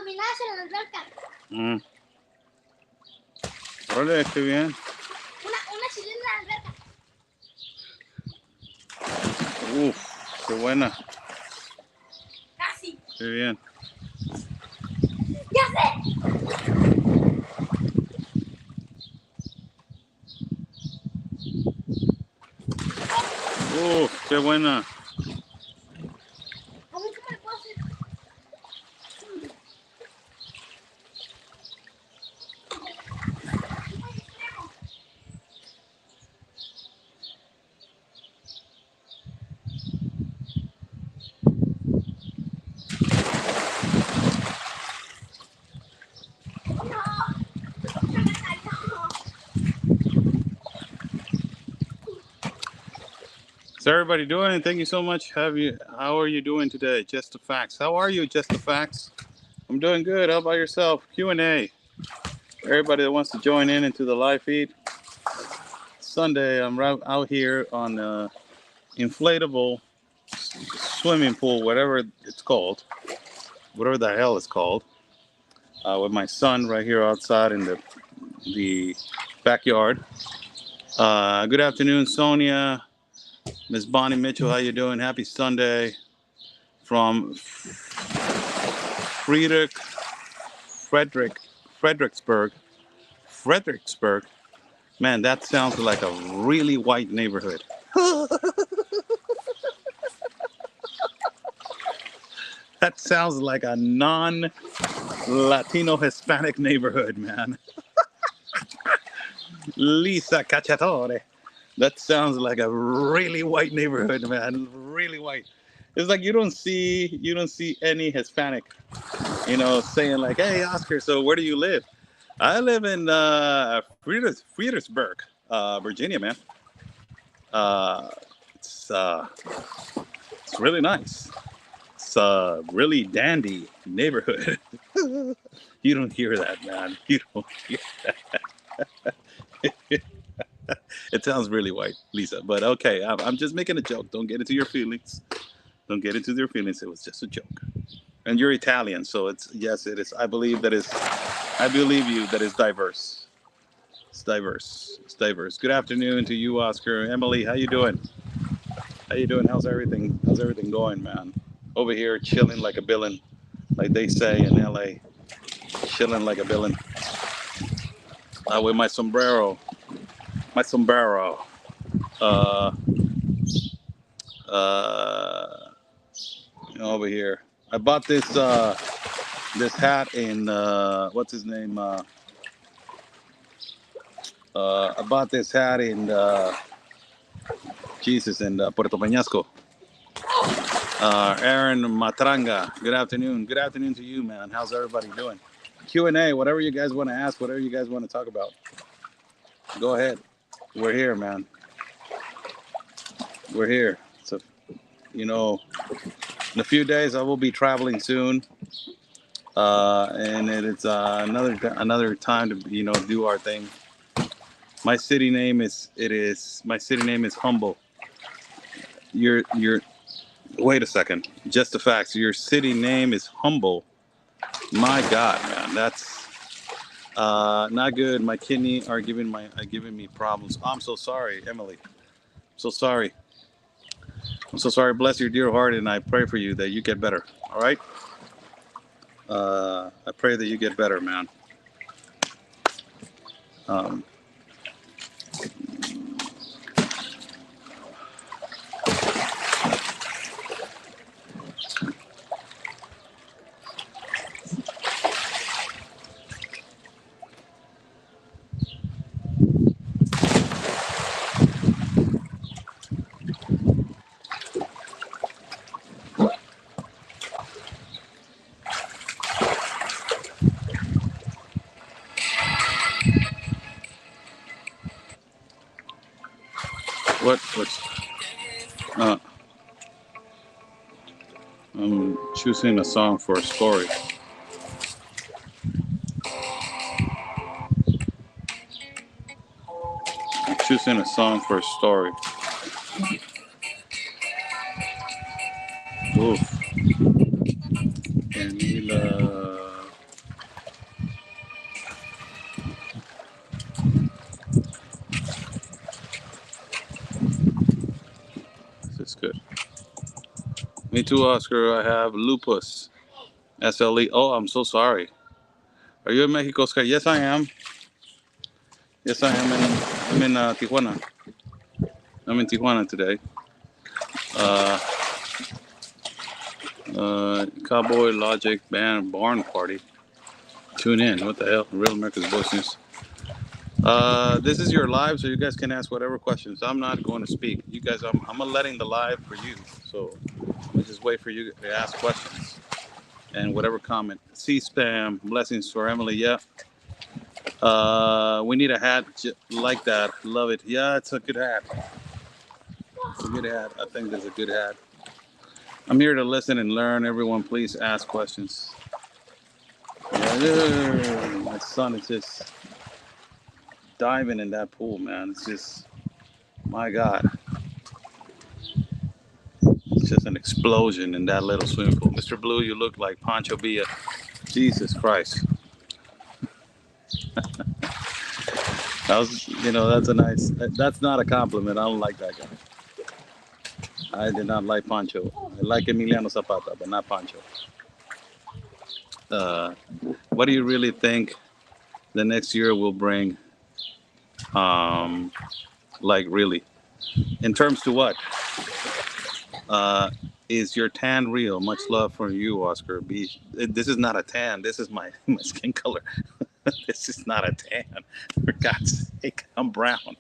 caminar hacia la alberca. Órale, qué bien. Una chilena en la alberca. Uf, qué buena. Casi. Qué bien. ¡Ya sé! Uf, qué buena. A ver cómo le puedo hacer. How's everybody doing? Thank you so much. How are you doing today? Just the facts. How are you, Just the Facts? I'm doing good. How about yourself? Q&A. Everybody that wants to join in into the live feed. Sunday, I'm right out here on inflatable swimming pool, whatever it's called, whatever the hell it's called, with my son right here outside in the backyard. Good afternoon, Sonia. Miss Bonnie Mitchell, how you doing? Happy Sunday from Fredericksburg. Man, that sounds like a really white neighborhood. That sounds like a non-Latino Hispanic neighborhood, man. Lisa Cacciatore. That sounds like a really white neighborhood, man. Really white. It's like you don't see any Hispanic, saying like, "Hey, Oscar, so where do you live?" I live in Friedersburg, Virginia, man. Uh, it's really nice. It's a really dandy neighborhood. You don't hear that, man. You don't hear that. It sounds really white, Lisa. But okay, I'm just making a joke. Don't get into your feelings. Don't get into your feelings. It was just a joke. And you're Italian, so it is. I believe you that is diverse. It's diverse. It's diverse. Good afternoon to you, Oscar. Emily, how you doing? How you doing? How's everything? How's everything going, man? Over here, chilling like a villain, like they say in LA. Chilling like a villain. With my sombrero. My sombrero. Uh, over here. I bought this hat in what's his name? I bought this hat in Puerto Peñasco. Aaron Matranga. Good afternoon. Good afternoon to you, man. How's everybody doing? Q&A, whatever you guys want to ask, whatever you guys want to talk about. Go ahead. We're here, man. We're here. So, in a few days I will be traveling soon. And it's another time to do our thing. My city name is Humble. Wait a second. Just the facts. Your city name is Humble. My God, man, that's not good. My kidney are giving me problems. I'm so sorry, Emily. So sorry. I'm so sorry. Bless your dear heart, and I pray for you that you get better. All right. I pray that you get better, man. I'm choosing a song for a story. I'm choosing a song for a story. Oof. Camila. too, Oscar. I have lupus. SLE. Oh, I'm so sorry. Are you in Mexico, Sky? Yes, I am. Yes, I am. I'm in Tijuana. I'm in Tijuana today. Uh, Cowboy Logic Band Barn Party. Tune in. What the hell? Real America's Voice News. This is your live, so you guys can ask whatever questions. I'm not going to speak. You guys, I'm letting the live for you. So I'm just wait for you to ask questions and whatever comment. C-spam. Blessings for Emily. Yeah. We need a hat like that. Love it. Yeah, it's a good hat. It's a good hat. I think that's a good hat. I'm here to listen and learn. Everyone, please ask questions. Yeah, my son is just diving in that pool, man. It's just, my God. It's just an explosion in that little swimming pool. Mr. Blue, you look like Pancho Villa. Jesus Christ. That was, that's a nice, that's not a compliment. I don't like that guy. I did not like Pancho. I like Emiliano Zapata, but not Pancho. Uh, what do you really think the next year will bring? Like, really? In terms to what? Is your tan real? Much love for you, Oscar B. This is not a tan. This is my skin color. This is not a tan. For God's sake, I'm brown.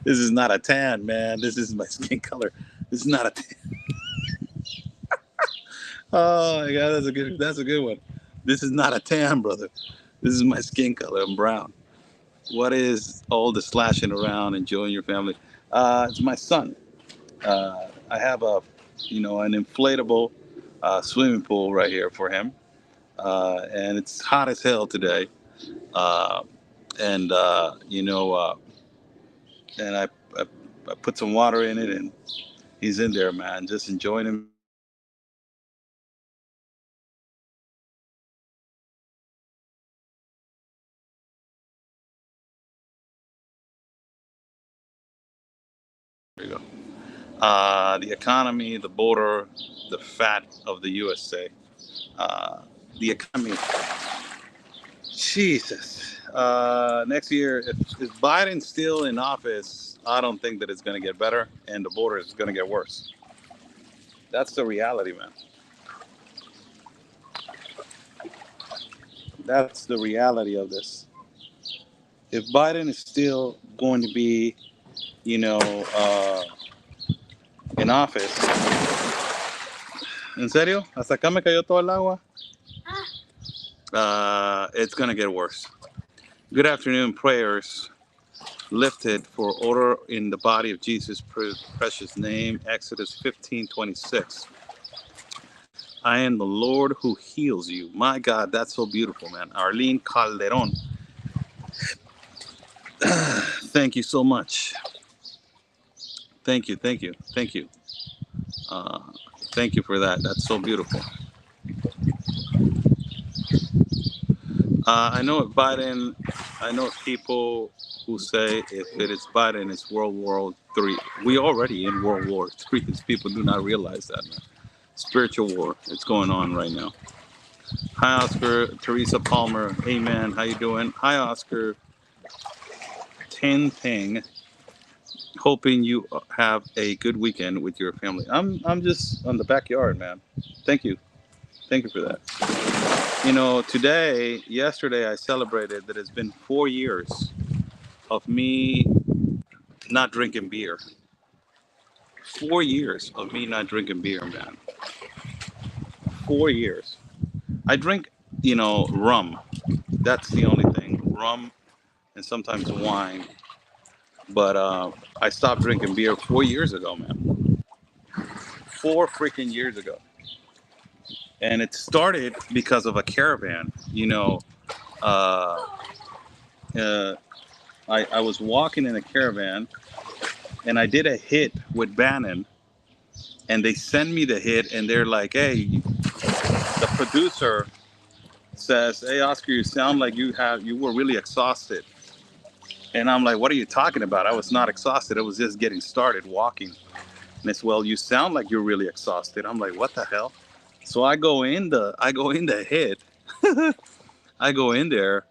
This is not a tan, man. This is my skin color. This is not a tan. Oh my God, that's a good one. This is not a tan, brother. This is my skin color. I'm brown. What is all the slashing around, enjoying your family? It's my son. I have an inflatable swimming pool right here for him, and it's hot as hell today. Uh, and and I put some water in it, and he's in there, man, just enjoying him. There you go. The economy, the border, the fat of the USA. The economy. Jesus. Next year, if Biden's still in office, I don't think that it's going to get better, and the border is going to get worse. That's the reality, man. That's the reality of this. If Biden is still going to be, you know, uh, in office, ¿en serio? ¿Hasta acá me cayó todo el agua? It's going to get worse. Good afternoon, prayers lifted for order in the body of Jesus' precious name, Exodus 15:26. I am the Lord who heals you. My God, that's so beautiful, man. Arlene Calderon. Thank you so much. Thank you. Uh, Thank you for that. That's so beautiful. I know if Biden, I know people who say if it is Biden, it's World War III. We already in World War III. People do not realize that, man. Spiritual war. It's going on right now. Hi, Oscar. Teresa Palmer. Hey, man. How you doing? Hi, Oscar. Ten Thing. Hoping you have a good weekend with your family. I'm just on the backyard, man. Thank you for that. Yesterday I celebrated that it's been 4 years of me not drinking beer. 4 years of me not drinking beer, man. 4 years. I drink, rum. That's the only thing. Rum and sometimes wine. But I stopped drinking beer 4 years ago, man. 4 freaking years ago. And it started because of a caravan. Uh, uh, I was walking in a caravan, and I did a hit with Bannon, and they send me the hit, and they're like, "Hey," the producer says, "Hey, Oscar, you sound like you were really exhausted." And I'm like, "What are you talking about? I was not exhausted. I was just getting started walking." And it's, well, you sound like you're really exhausted. I'm like, what the hell? So I go in the hit. I go in there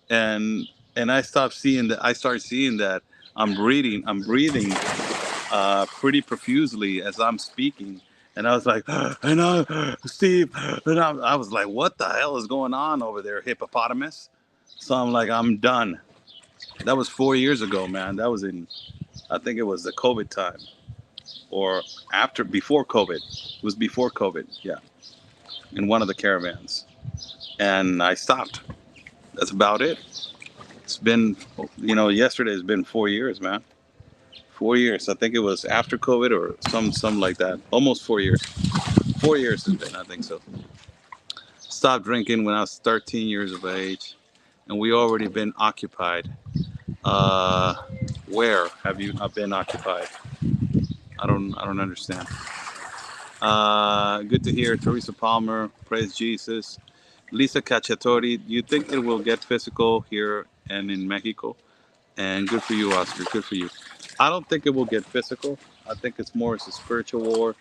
and I start seeing that I'm breathing pretty profusely as I'm speaking. And I was like, and Steve, and I was like, what the hell is going on over there, hippopotamus? So I'm like, I'm done. That was 4 years ago, man. That was I think it was the COVID time or before COVID. It was before COVID, yeah, in one of the caravans. And I stopped. That's about it. It's been, yesterday has been 4 years, man. 4 years. I think it was after COVID or something like that. Almost 4 years. 4 years has been, I think so. Stopped drinking when I was 13 years of age, and we already been occupied. Uh, where have you not been occupied? I don't understand. Good to hear, Teresa Palmer. Praise Jesus. Lisa Cacciatori. Do you think it will get physical here and in Mexico? And good for you, Oscar. Good for you. I don't think it will get physical. I think it's more as a spiritual war.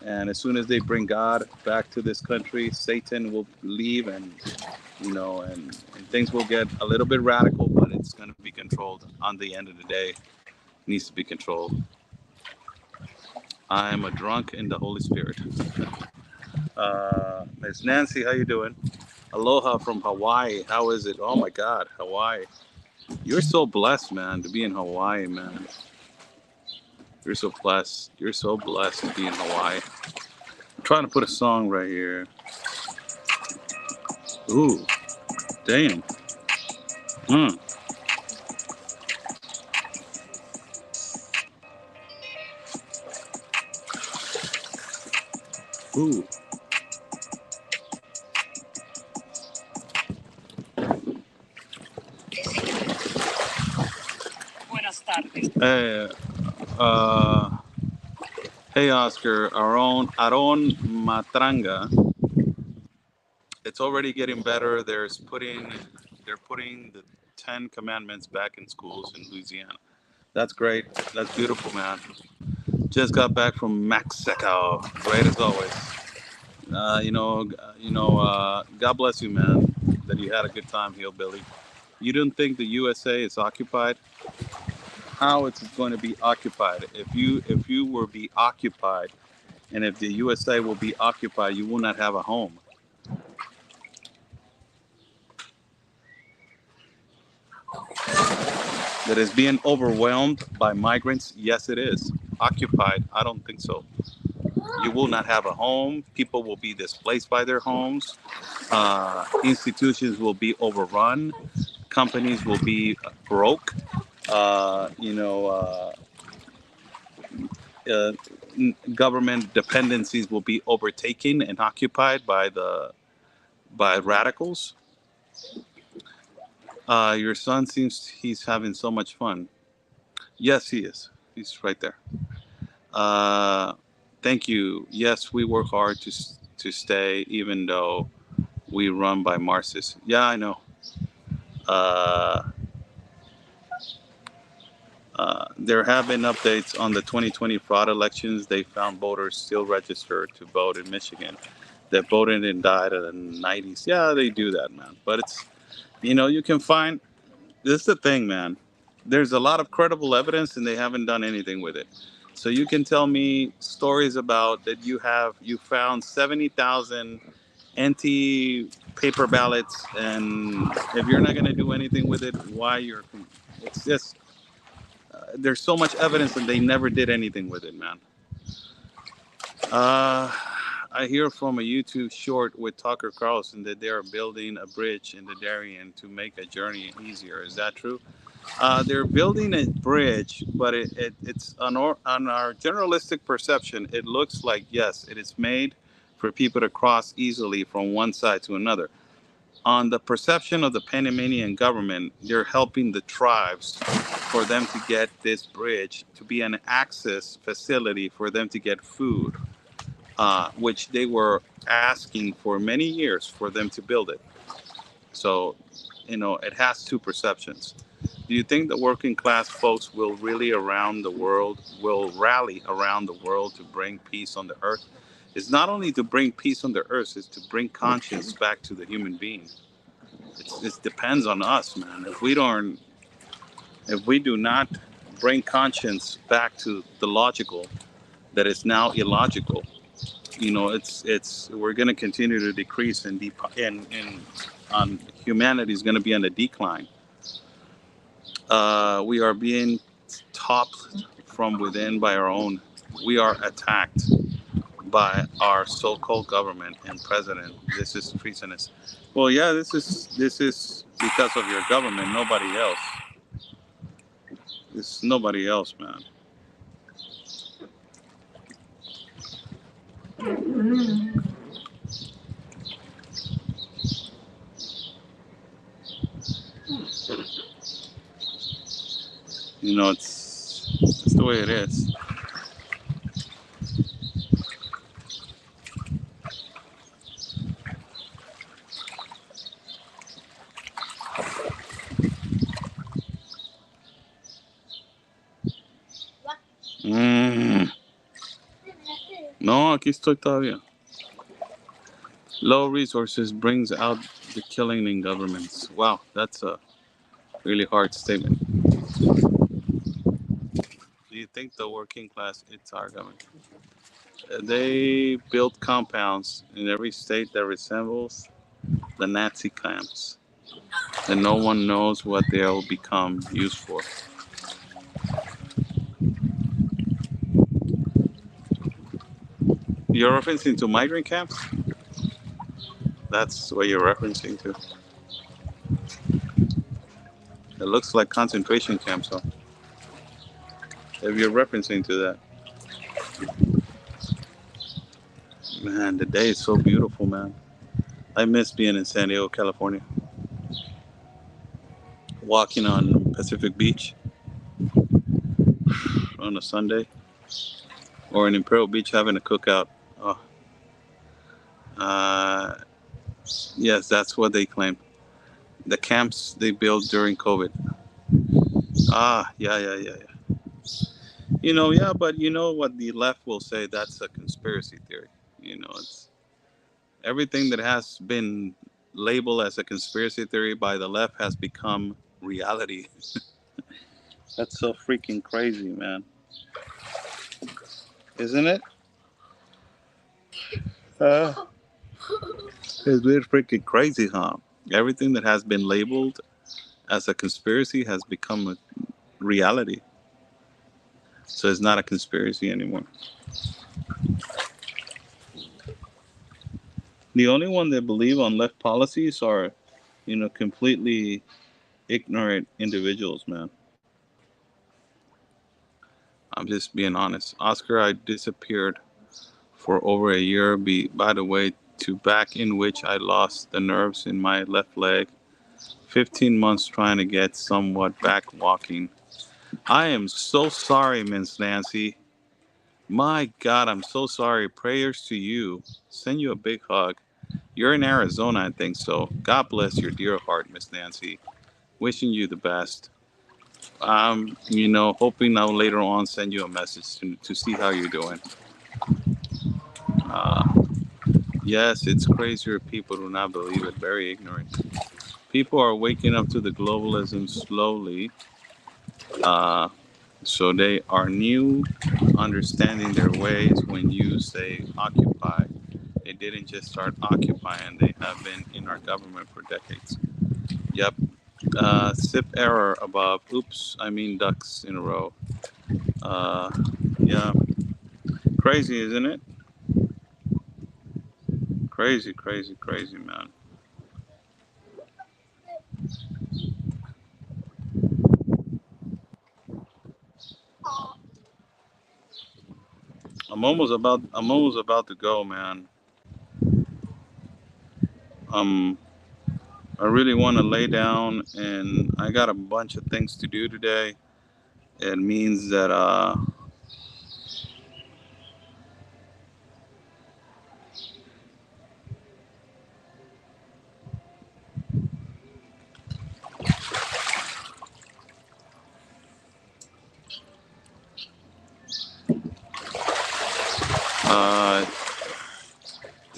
And as soon as they bring God back to this country, Satan will leave, and and things will get a little bit radical, but it's going to be controlled. On the end of the day, it needs to be controlled. I am a drunk in the Holy Spirit. Miss Nancy, how you doing? Aloha from Hawaii. How is it? Oh my God, Hawaii. You're so blessed, man, to be in Hawaii, man. You're so blessed. You're so blessed to be in Hawaii. I'm trying to put a song right here. Ooh, damn. Hmm. Ooh. Hey, uh, hey, Oscar. Aron Matranga. It's already getting better. They're putting the Ten Commandments back in schools in Louisiana. That's great. That's beautiful, man. Just got back from Mexico. Great as always. God bless you, man. That you had a good time, Hillbilly. You don't think the USA is occupied? How it's going to be occupied? If you were be occupied, and if the USA will be occupied, you will not have a home. That is being overwhelmed by migrants. Yes, it is occupied. I don't think so. You will not have a home. People will be displaced by their homes. Institutions will be overrun. Companies will be broke. Uh, you know, uh, uh, Government dependencies will be overtaken and occupied by radicals. Your son seems he's having so much fun. Yes, he is. He's right there. Uh, Thank you. Yes, we work hard to stay, even though we run by Marxists. Yeah, I know. Uh, there have been updates on the 2020 fraud elections. They found voters still registered to vote in Michigan that voted and died in the 90s. Yeah, they do that, man. But you can find, this is the thing, man. There's a lot of credible evidence and they haven't done anything with it. So you can tell me stories about that you found 70,000 anti paper ballots, and if you're not going to do anything with it, why it's just there's so much evidence and they never did anything with it, man. Uh, I hear from a YouTube short with Tucker Carlson that they are building a bridge in the Darien to make a journey easier. Is that true? They're building a bridge, but it's on our generalistic perception. It looks like, yes, it is made for people to cross easily from one side to another. On the perception of the Panamanian government, they're helping the tribes for them to get this bridge to be an access facility for them to get food, which they were asking for many years for them to build it. So, it has two perceptions. Do you think the working class folks will really around the world will rally around the world to bring peace on the earth? It's not only to bring peace on the earth; it's to bring conscience back to the human being. It depends on us, man. If we do not bring conscience back to the logical, that is now illogical, it's we're going to continue to decrease and on humanity is going to be on the decline. We are being topped from within by our own. We are attacked by our so-called government and president. This is treasonous. Well, yeah, this is because of your government. Nobody else. It's nobody else, man. It's the way it is. Mm. No, aquí estoy todavía. Low resources brings out the killing in governments. Wow, that's a really hard statement. Do you think the working class, it's our government? They built compounds in every state that resembles the Nazi camps, and no one knows what they'll become used for. You're referencing to migrant camps? That's what you're referencing to. It looks like concentration camps, huh? If you're referencing to that. Man, the day is so beautiful, man. I miss being in San Diego, California. Walking on Pacific Beach on a Sunday, or in Imperial Beach having a cookout. Oh, uh, yes, that's what they claim. The camps they built during COVID. Ah, yeah, yeah, yeah, yeah. Yeah, but you know what the left will say? That's a conspiracy theory. It's everything that has been labeled as a conspiracy theory by the left has become reality. That's so freaking crazy, man. Isn't it? Uh, it's really freaking crazy, huh? Everything that has been labeled as a conspiracy has become a reality. So it's not a conspiracy anymore. The only one that believe on left policies are, completely ignorant individuals, man. I'm just being honest. Oscar, I disappeared for over a year. By the way, to back in which I lost the nerves in my left leg. 15 months trying to get somewhat back walking. I am so sorry, Miss Nancy. My God, I'm so sorry. Prayers to you. Send you a big hug. You're in Arizona, I think so. God bless your dear heart, Miss Nancy. Wishing you the best. Hoping I'll later on send you a message to see how you're doing. Uh, yes, it's crazier. People do not believe it. Very ignorant. People are waking up to the globalism slowly. Uh, so they are new, understanding their ways. When you say occupy, they didn't just start occupying. They have been in our government for decades. Yep. SIP error above. Oops, I mean ducks in a row. Uh, yeah. Crazy, isn't it? Crazy, crazy, crazy, man. I'm almost about to go, man. Um, I really want to lay down, and I got a bunch of things to do today. It means that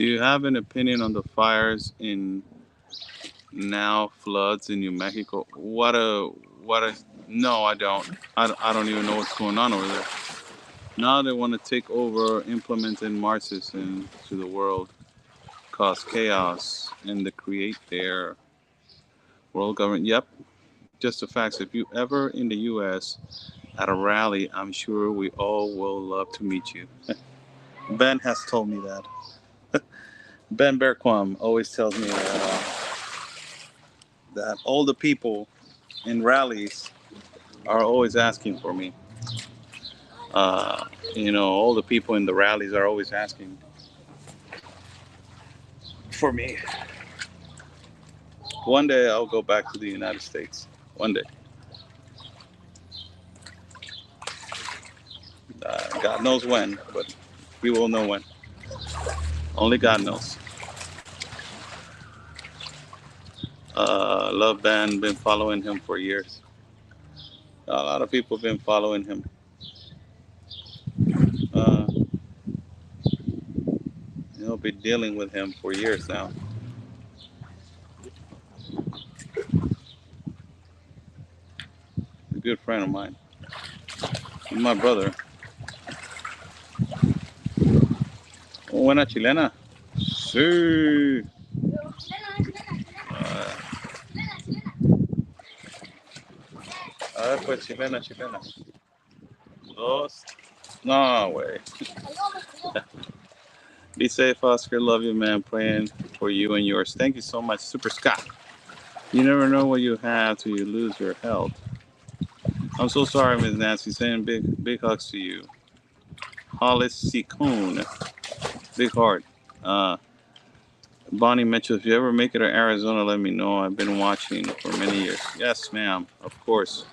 Do you have an opinion on the fires in now floods in New Mexico? What a no, I don't. I don't even know what's going on over there. Now they want to take over, implementing Marxists into the world, cause chaos, and to create their world government. Yep, just the facts. If you ever in the U.S. at a rally, I'm sure we all will love to meet you. Ben has told me that. Ben Berquam always tells me that all the people in rallies are always asking for me. All the people in the rallies are always asking for me. One day I'll go back to the United States. One day. God knows when, but we will know when. Only God knows. Love Band, been following him for years. A lot of people have been following him. Uh, been dealing with him for years now. He's a good friend of mine. He's my brother. Buena chilena. Sí. Uh, a ver, pues, chilena, chilena. Dos. No way. Be safe, Oscar. Love you, man. Praying for you and yours. Thank you so much, Super Scott. You never know what you have till you lose your health. I'm so sorry, Ms. Nancy. Sending big hugs to you. Hollis Sikun. Big heart. Uh, Bonnie Mitchell, if you ever make it to Arizona, let me know. I've been watching for many years. Yes, ma'am. Of course.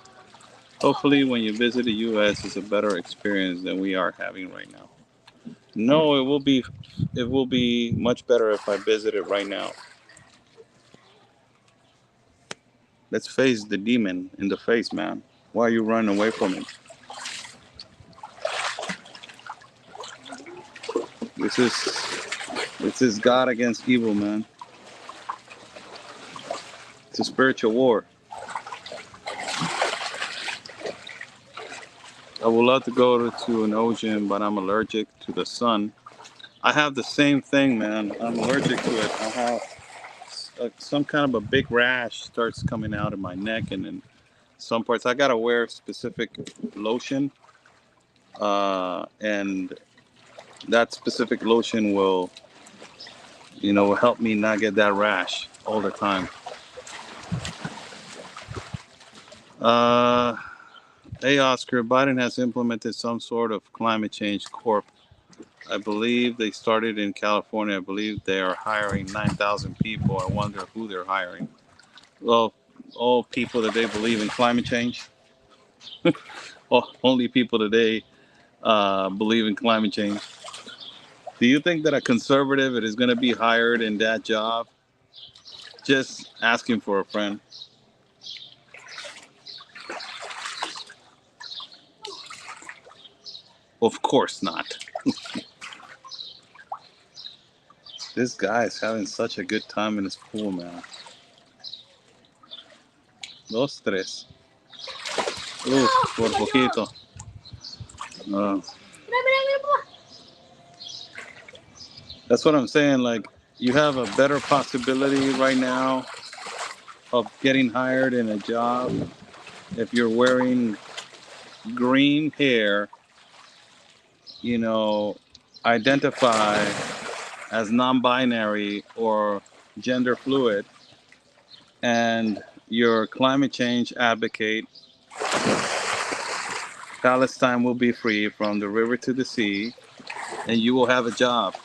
Hopefully, when you visit the U.S., it's a better experience than we are having right now. No, it will be. It will be much better if I visit it right now. Let's face the demon in the face, man. Why are you running away from it? This is God against evil, man. It's a spiritual war. I would love to go to an ocean, but I'm allergic to the sun. I have the same thing, man. I'm allergic to it. I have some kind of a big rash starts coming out of my neck and in some parts. I gotta wear specific lotion, and that specific lotion will help me not get that rash all the time. Uh, hey, Oscar, Biden has implemented some sort of climate change corp. I believe they started in California. I believe they are hiring 9,000 people. I wonder who they're hiring. Well, all people that they believe in climate change. Only people that they believe in climate change. Do you think that a conservative is going to be hired in that job? Just asking for a friend. Of course not. This guy is having such a good time in his pool, man. Dos, tres. Por poquito. That's what I'm saying. Like, you have a better possibility right now of getting hired in a job if you're wearing green hair, identify as non-binary or gender fluid, and you're climate change advocate. Palestine will be free from the river to the sea, and you will have a job.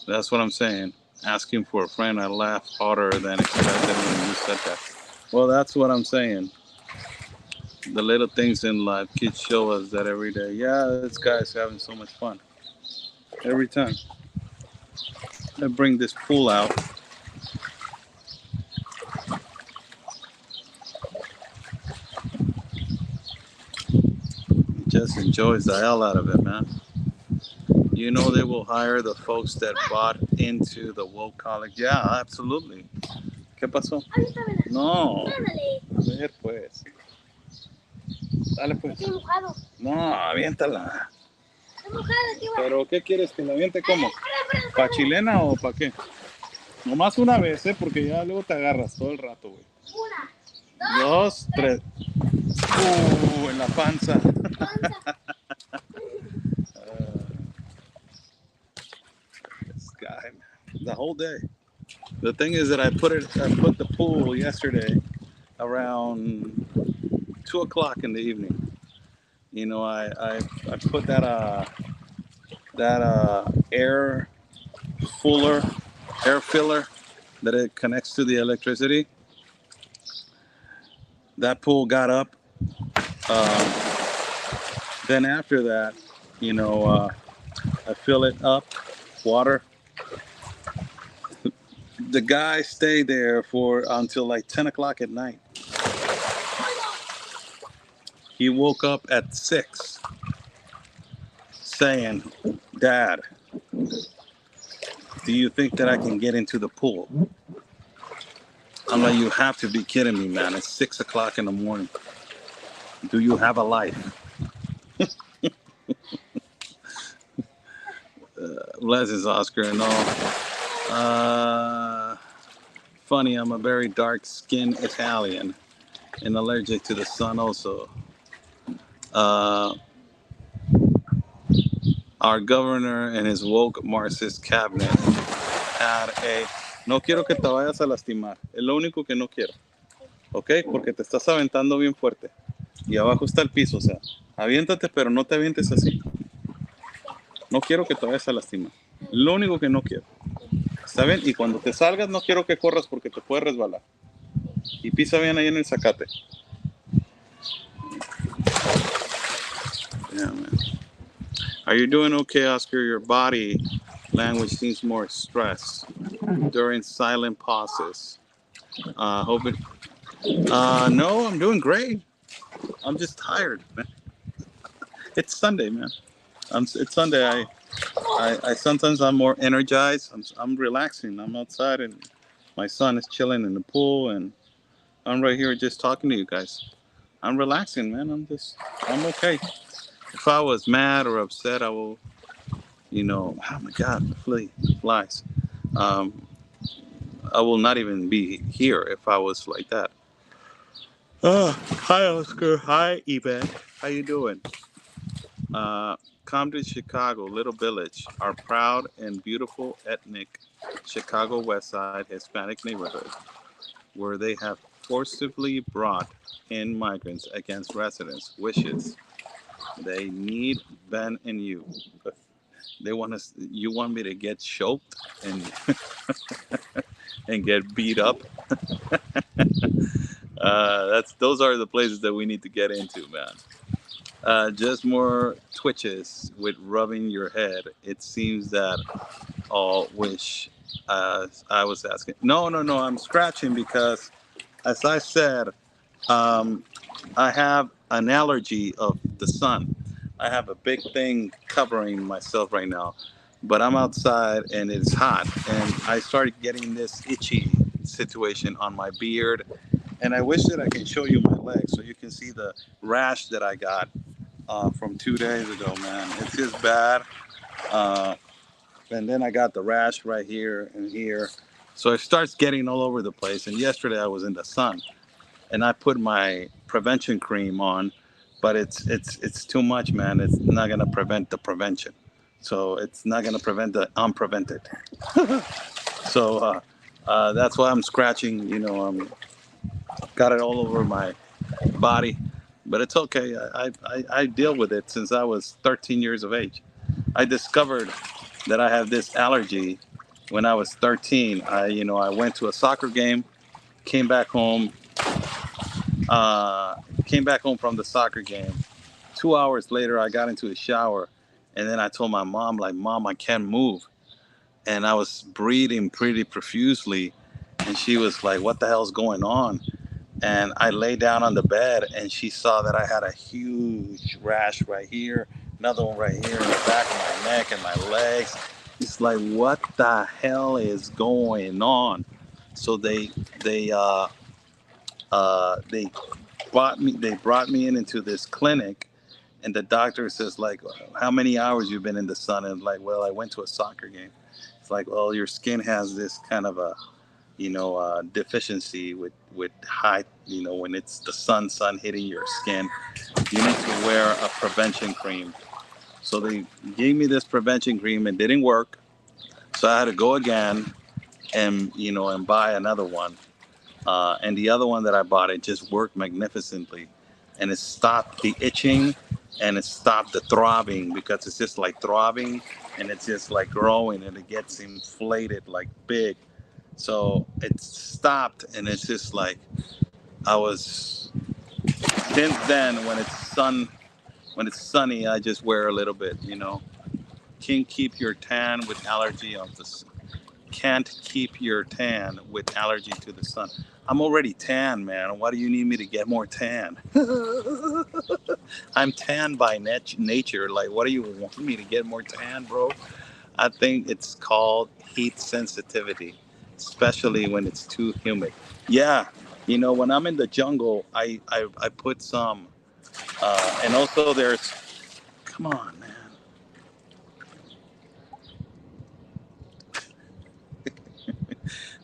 That's what I'm saying. Asking for a friend, I laughed harder than expected when you said that. Well, that's what I'm saying. The little things in life, kids show us that every day. Yeah, this guy's having so much fun. Every time. I bring this pool out. just enjoys the hell out of it, man. You know they will hire the folks that bought into the woke college. Yeah, absolutely. ¿Qué pasó? Aviéntamela. No. Ándale. A ver, pues. Dale, pues. Estoy mojado. No, aviéntala. Estoy mojado, tío. ¿Pero qué quieres? ¿Que la aviente cómo? Espera. ¿Pa' chilena o pa' qué? Nomás una vez, ¿eh? Porque ya luego te agarras todo el rato, güey. Una, Dos, tres. En la panza. panza. This guy, man. The whole day. The thing is that I put the pool yesterday around 2 o'clock in the evening. You know, I put that air filler that it connects to the electricity. That pool got up. Then after that, you know, I fill it up, water. The guy stayed there for until like 10 o'clock at night. He woke up at 6 saying, "Dad, do you think that I can get into the pool?" I'm like, "You have to be kidding me, man. It's 6 o'clock in the morning. Do you have a life?" Blessings, Oscar, and all. Funny, I'm a very dark-skinned Italian and allergic to the sun also. Our governor and his woke Marxist cabinet had a... No quiero que te vayas a lastimar. Es lo único que no quiero. ¿Ok? Porque te estás aventando bien fuerte. Y abajo está el piso, o sea, aviéntate, pero no te avientes así. No quiero que te vayas a lastimar. Lo único que no quiero. ¿Está bien? Y cuando te salgas, no quiero que corras porque te puedes resbalar. Y pisa bien ahí en el zacate. Yeah, man. Are you doing okay, Oscar? Your body language seems more stressed during silent pauses. Hope it. No, I'm doing great. I'm just tired, man. It's Sunday, man. It's Sunday. I sometimes I'm more energized. I'm relaxing. I'm outside and my son is chilling in the pool and I'm right here just talking to you guys. I'm relaxing, man. I'm okay. If I was mad or upset, I will, oh my God, flies. Um, I will not even be here if I was like that. Hi, Oscar. Hi, Yvette. How you doing? Come to Chicago, Little Village, our proud and beautiful ethnic Chicago West Side Hispanic neighborhood, where they have forcibly brought in migrants against residents' wishes. They need Ben and you. They want us. You want me to get choked and and get beat up? Those are the places that we need to get into, man. Just more twitches with rubbing your head. It seems that all wish I was asking. No. I'm scratching because, as I said, I have an allergy of the sun. I have a big thing covering myself right now, but I'm outside and it's hot, and I started getting this itchy situation on my beard. And I wish that I can show you my legs so you can see the rash that I got from 2 days ago, man. It's just bad. Uh, and then I got the rash right here and here. So it starts getting all over the place. And yesterday I was in the sun and I put my prevention cream on, but it's too much, man. It's not gonna prevent the prevention. So it's not gonna prevent the unprevented. So that's why I'm scratching. Got it all over my body, but it's okay. I deal with it since I was 13 years of age. I discovered that I have this allergy when I was 13. I went to a soccer game, came back home, from the soccer game. 2 hours later, I got into a shower, and then I told my mom, like, "Mom, I can't move," and I was breathing pretty profusely, and she was like, "What the hell's going on?" And I lay down on the bed, and she saw that I had a huge rash right here, another one right here in the back of my neck and my legs. It's like, what the hell is going on? So they brought me in into this clinic, and the doctor says, like, how many hours you've been in the sun? And like, well, I went to a soccer game. It's like, well, your skin has this kind of a deficiency with high, when it's the sun hitting your skin. You need to wear a prevention cream. So they gave me this prevention cream. It didn't work, so I had to go again and and buy another one. And the other one that I bought, it just worked magnificently, and it stopped the itching, and it stopped the throbbing, because it's just like throbbing, and it's just like growing, and it gets inflated like big. So it stopped, and it's just like I was. Since then, when it's sunny, I just wear a little bit. Can't keep your tan with allergy of the can't keep your tan with allergy to the sun. I'm already tan, man. Why do you need me to get more tan? I'm tan by nature. Like, what do you want me to get more tan, bro? I think it's called heat sensitivity, especially when it's too humid. Yeah, when I'm in the jungle, I put some, and also there's, come on, man.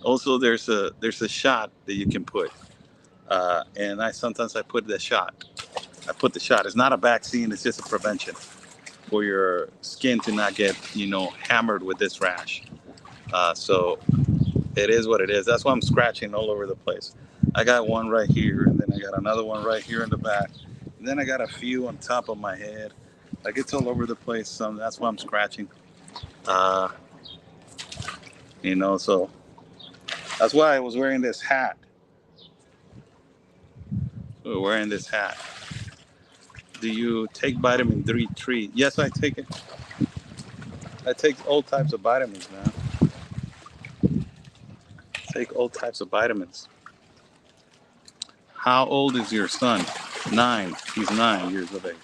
Also, there's a shot that you can put, and I put the shot. I put the shot. It's not a vaccine. It's just a prevention for your skin to not get hammered with this rash. So it is what it is. That's why I'm scratching all over the place. I got one right here, and then I got another one right here in the back, and then I got a few on top of my head. Like, it's all over the place. So that's why I'm scratching. Uh, so that's why I was wearing this hat. Wearing this hat. Do you take vitamin D3? Yes, I take it. I take all types of vitamins, man. Take all types of vitamins. How old is your son? 9. He's 9 years of age.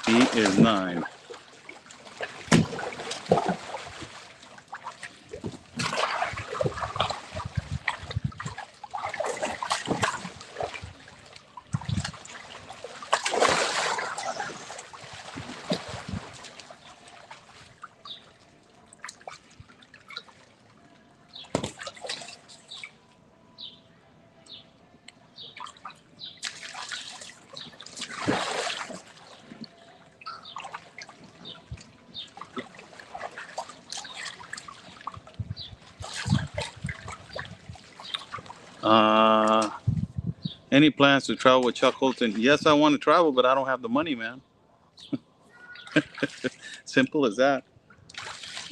He is 9. Uh, any plans to travel with Chuck Holton? Yes, I want to travel, but I don't have the money, man. Simple as that.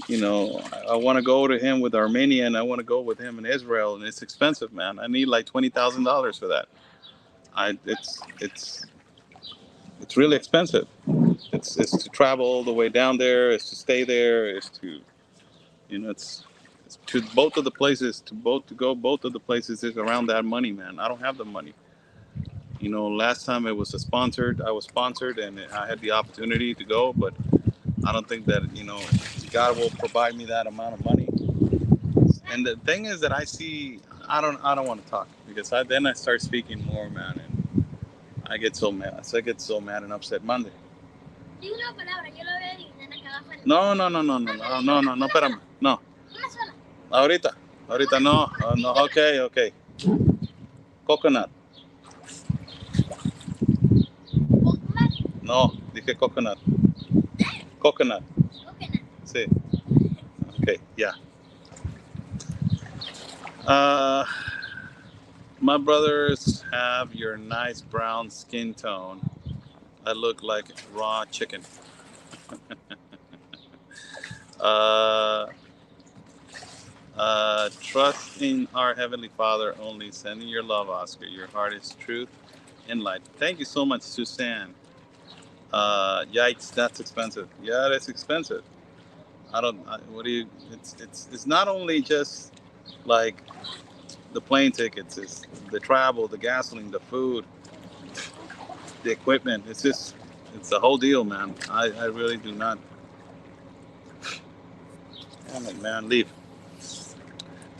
I want to go to him with Armenia, and I want to go with him in Israel, and it's expensive, man. I need like $20,000 for that. It's really expensive. It's to travel all the way down there. It's to stay there. It's to it's to both of the places. To go both of the places is around that money, man. I don't have the money. Last time it was I was sponsored, and I had the opportunity to go, but I don't think that God will provide me that amount of money. And the thing is that I don't want to talk, because then I start speaking more, man, and I get so mad. So I get so mad and upset. Monday. Di una palabra, yo lo veo en acá afuera. No, no, no, no, no, no, no, no, no, espérame. No. Una sola. Ahorita no. No, okay. Coconut. No, dije coconut. Coconut. Coconut. Sí. Okay, yeah. My brothers have your nice brown skin tone. I look like raw chicken. uh, Trust in our Heavenly Father only. Sending your love, Oscar. Your heart is truth and light. Thank you so much, Suzanne. Yikes, that's expensive. Yeah, that's expensive. I don't. What do you? It's not only just like the plane tickets. It's the travel, the gasoline, the food, the equipment. It's the whole deal, man. I really do not. Damn it, man. Leave.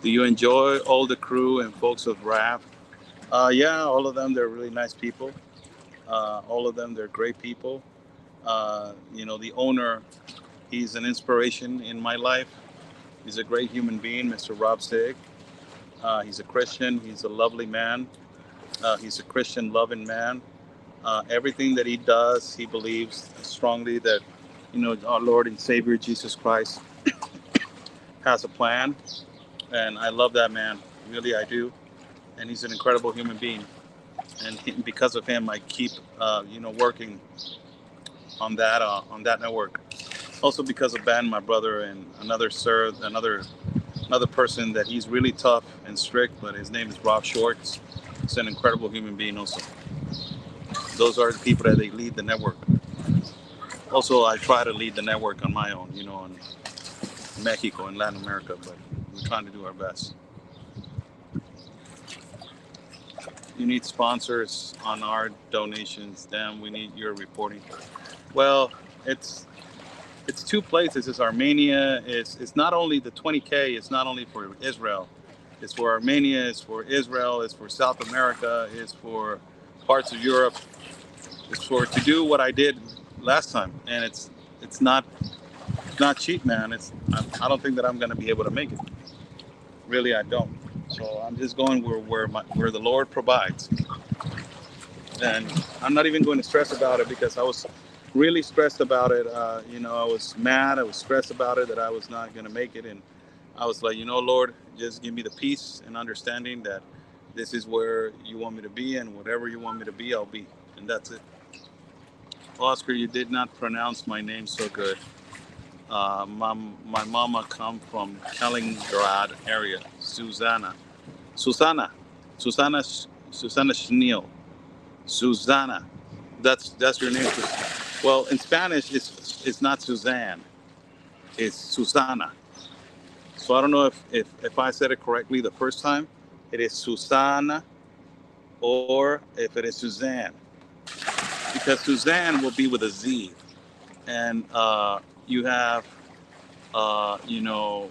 Do you enjoy all the crew and folks of RAF? Yeah, all of them. They're really nice people. All of them. They're great people. The owner. He's an inspiration in my life. He's a great human being, Mr. Rob Sig. He's a Christian. He's a lovely man. He's a Christian loving man. Everything that he does, he believes strongly that, our Lord and Savior Jesus Christ has a plan. And I love that man. Really, I do. And he's an incredible human being. And because of him, I keep, working on that network. Also because of Ben, my brother, and another person that he's really tough and strict, but his name is Rob Shorts. He's an incredible human being also. Those are the people that they lead the network. Also, I try to lead the network on my own, in Mexico and Latin America, but we're trying to do our best. You need sponsors on our donations. Damn, we need your reporting. Well, it's two places. It's Armenia. It's not only the 20K. It's not only for Israel. It's for Armenia. It's for Israel. It's for South America. It's for parts of Europe. It's for to do what I did last time, and it's not cheap, man. I don't think that I'm gonna be able to make it. Really, I don't. So I'm just going where the Lord provides, and I'm not even going to stress about it because I was really stressed about it. I was mad. I was stressed about it that I was not gonna make it, and I was like, Lord, just give me the peace and understanding that this is where you want me to be, and whatever you want me to be, I'll be, and that's it. Oscar, you did not pronounce my name so good. My mama come from Kaliningrad area. Susanna, Susanna, Susanna Schneal. Susanna, that's your name. Well, in Spanish, it's not Suzanne. It's Susana. So I don't know if I said it correctly the first time. It is Susana, or if it is Suzanne, because Suzanne will be with a Z, and you have another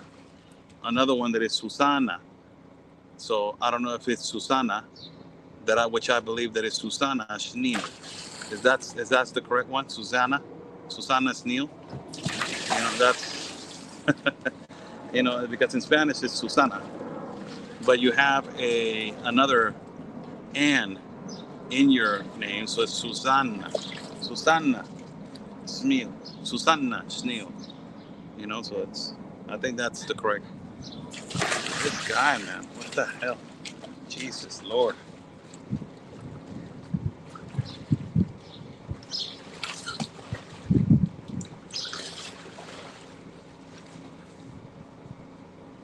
one that is Susana. So I don't know if it's Susana which I believe that is Susana Schneal. Is that the correct one? Susana Schneal. That's because in Spanish it's Susana, but you have another N in your name, so it's Susanna Schneal, Susanna Schneal. So I think that's the correct. This guy, man, what the hell? Jesus Lord.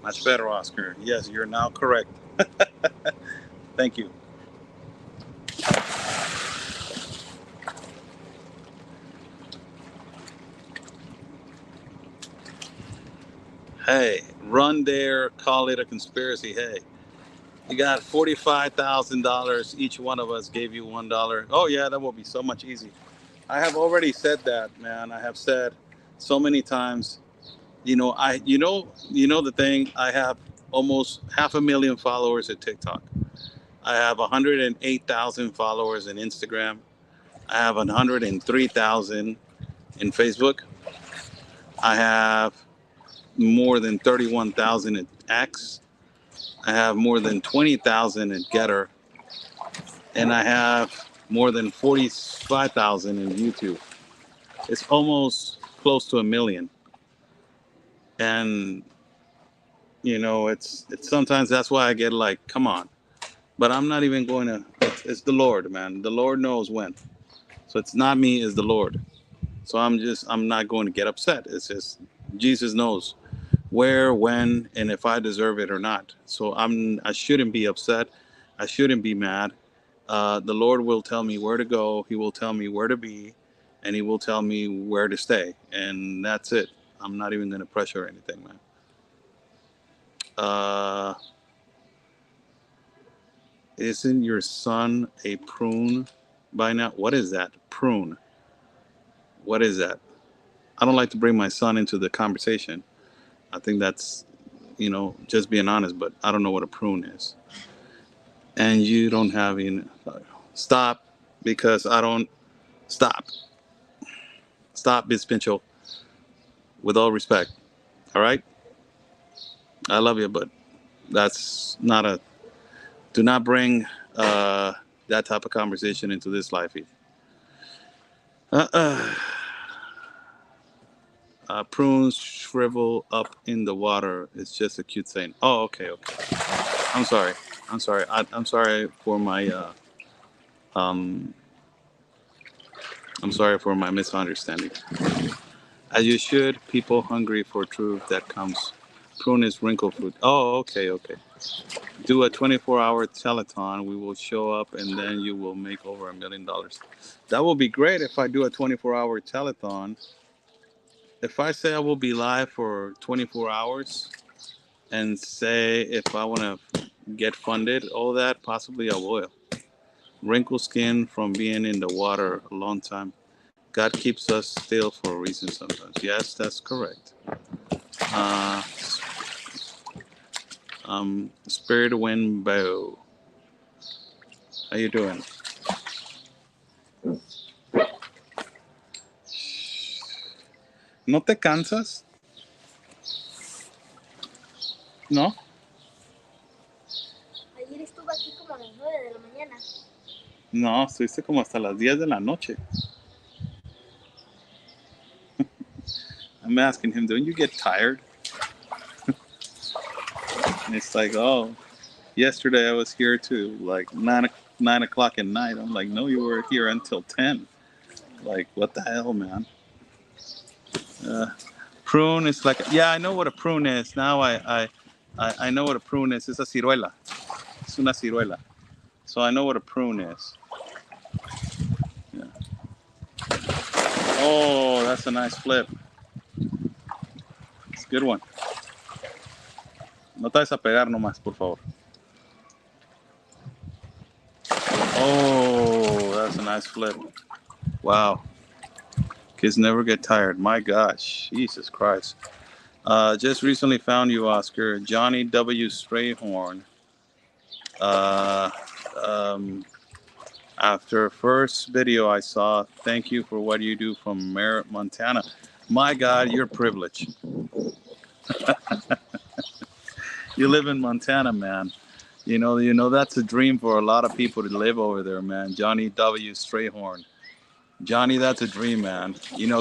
Much better, Oscar. Yes, you're now correct. Thank you. Hey, run there, call it a conspiracy. Hey, you got $45,000. Each one of us gave you $1. Oh yeah, that will be so much easy. I have already said that, man. I have said so many times. The thing. I have almost 500,000 followers at TikTok. I have 108,000 followers in Instagram. I have 103,000 in Facebook. I have more than 31,000 at X. I have more than 20,000 at Getter, and I have more than 45,000 in YouTube. It's almost close to a million, and it's sometimes that's why I get like, come on, but I'm not even going to. It's the Lord, man. The Lord knows when, so it's not me, it's the Lord. So I'm not going to get upset. It's just Jesus knows where, when, and if I deserve it or not. So I shouldn't be upset. I shouldn't be mad. The Lord will tell me where to go. He will tell me where to be, and He will tell me where to stay. And that's it. I'm not even gonna pressure anything, man. Uh, isn't your son a prune by now? What is that? Prune. What is that? I don't like to bring my son into the conversation. I think that's, just being honest, but I don't know what a prune is. And you don't have any. Stop, because I don't. Stop. Stop, Miss Pinchot. With all respect. All right? I love you, but that's not a. Do not bring that type of conversation into this life. Uh, prunes shrivel up in the water. It's just a cute thing. Oh, okay, okay. I'm sorry. I'm sorry. I'm sorry for my. Um, I'm sorry for my misunderstanding. As you should, people hungry for truth that comes. Prune is wrinkle fruit. Oh, okay, okay. Do a 24-hour telethon. We will show up, and then you will make over $1 million. That will be great if I do a 24-hour telethon. If I say I will be live for 24 hours and say if I want to get funded, all that, possibly I will. Wrinkle skin from being in the water a long time. God keeps us still for a reason sometimes. Yes, that's correct. Uh, Spirit Wind Bow. How you doing? ¿No te cansas? ¿No? Ayer estuve aquí como a las 9 de la mañana. No, estuviste como hasta las 10 de la noche. I'm asking him, don't you get tired? And it's like, oh, yesterday I was here too, like 9 o'clock at night. I'm like, no, you were here until 10. Like, what the hell, man? Uh, Prune is like, yeah, I know what a prune is. Now I know what a prune is. It's a ciruela. It's una ciruela. So I know what a prune is. Yeah. Oh, that's a nice flip. It's a good one. No te vayas a pegar nomás, por favor. Oh, that's a nice flip. Wow. Kids never get tired. My gosh. Jesus Christ. Just recently found you, Oscar. Johnny W. Strayhorn. Uh, um, After first video I saw, thank you for what you do from Merritt, Montana. My God, you're privileged. You live in Montana, man. That's a dream for a lot of people to live over there, man. Johnny W. Strayhorn. Johnny, that's a dream, man.